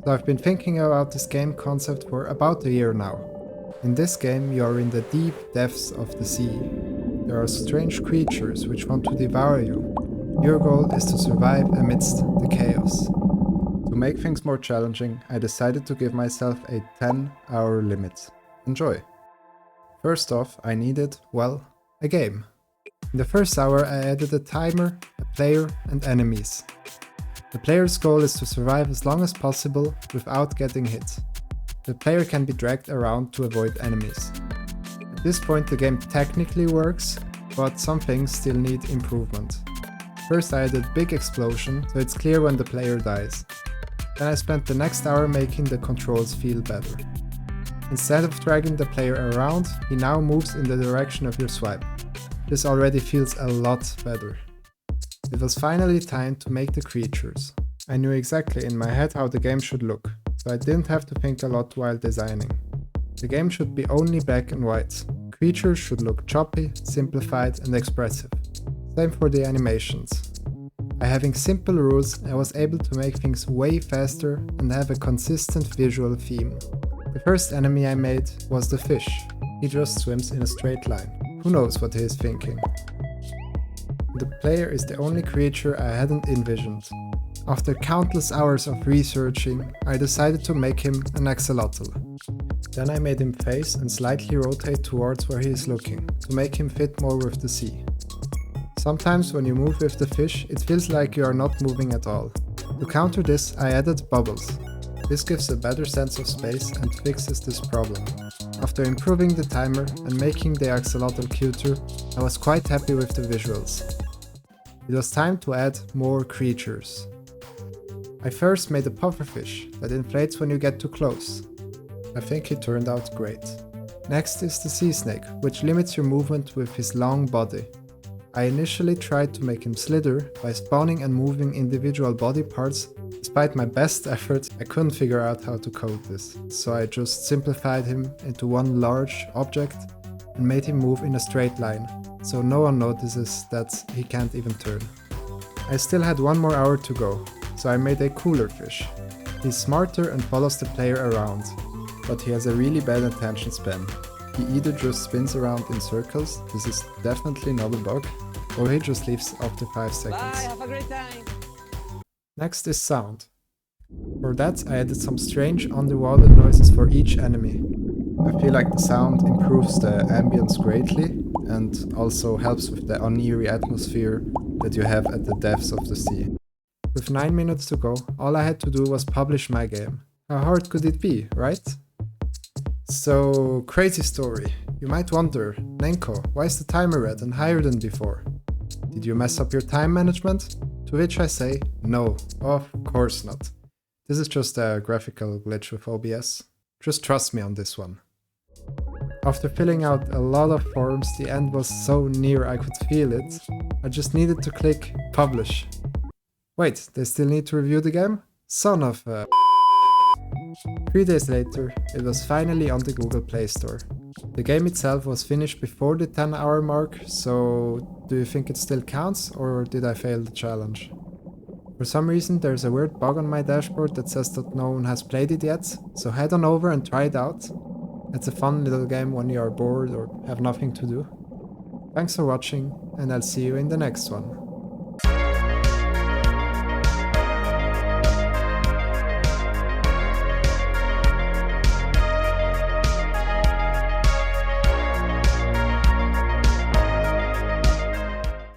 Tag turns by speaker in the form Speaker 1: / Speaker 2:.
Speaker 1: So I've been thinking about this game concept for about a year now. In this game you are in the deep depths of the sea. There are strange creatures which want to devour you. Your goal is to survive amidst the chaos. To make things more challenging, I decided to give myself a 10-hour limit. Enjoy! First off, I needed, well, a game. In the first hour I added a timer, a player and enemies. The player's goal is to survive as long as possible without getting hit. The player can be dragged around to avoid enemies. At this point the game technically works, but some things still need improvement. First I added big explosion, so it's clear when the player dies. Then I spent the next hour making the controls feel better. Instead of dragging the player around, he now moves in the direction of your swipe. This already feels a lot better. It was finally time to make the creatures. I knew exactly in my head how the game should look, so I didn't have to think a lot while designing. The game should be only black and white. Creatures should look choppy, simplified and expressive. Same for the animations. By having simple rules, I was able to make things way faster and have a consistent visual theme. The first enemy I made was the fish. He just swims in a straight line. Who knows what he is thinking? The player is the only creature I hadn't envisioned. After countless hours of researching, I decided to make him an axolotl. Then I made him face and slightly rotate towards where he is looking, to make him fit more with the sea. Sometimes when you move with the fish, it feels like you are not moving at all. To counter this, I added bubbles. This gives a better sense of space and fixes this problem. After improving the timer and making the axolotl cuter, I was quite happy with the visuals. It was time to add more creatures. I first made a pufferfish that inflates when you get too close. I think it turned out great. Next is the sea snake, which limits your movement with his long body. I initially tried to make him slither by spawning and moving individual body parts. Despite my best efforts, I couldn't figure out how to code this, so I just simplified him into one large object and made him move in a straight line, so no one notices that he can't even turn. I still had one more hour to go, so I made a cooler fish. He's smarter and follows the player around, but he has a really bad attention span. He either just spins around in circles, this is definitely not a bug, or he just leaves after 5 seconds.
Speaker 2: Bye, have a great time!
Speaker 1: Next is sound. For that I added some strange underwater noises for each enemy. I feel like the sound improves the ambience greatly and also helps with the uneery atmosphere that you have at the depths of the sea. With 9 minutes to go, all I had to do was publish my game. How hard could it be, right? So, crazy story. You might wonder, Nenko, why is the timer red and higher than before? Did you mess up your time management? To which I say, no, of course not. This is just a graphical glitch with OBS. Just trust me on this one. After filling out a lot of forms, the end was so near I could feel it. I just needed to click publish. Wait, they still need to review the game? Son of a... 3 days later, it was finally on the Google Play Store. The game itself was finished before the 10-hour mark, so do you think it still counts, or did I fail the challenge? For some reason there's a weird bug on my dashboard that says that no one has played it yet, so head on over and try it out. It's a fun little game when you are bored or have nothing to do. Thanks for watching, and I'll see you in the next one.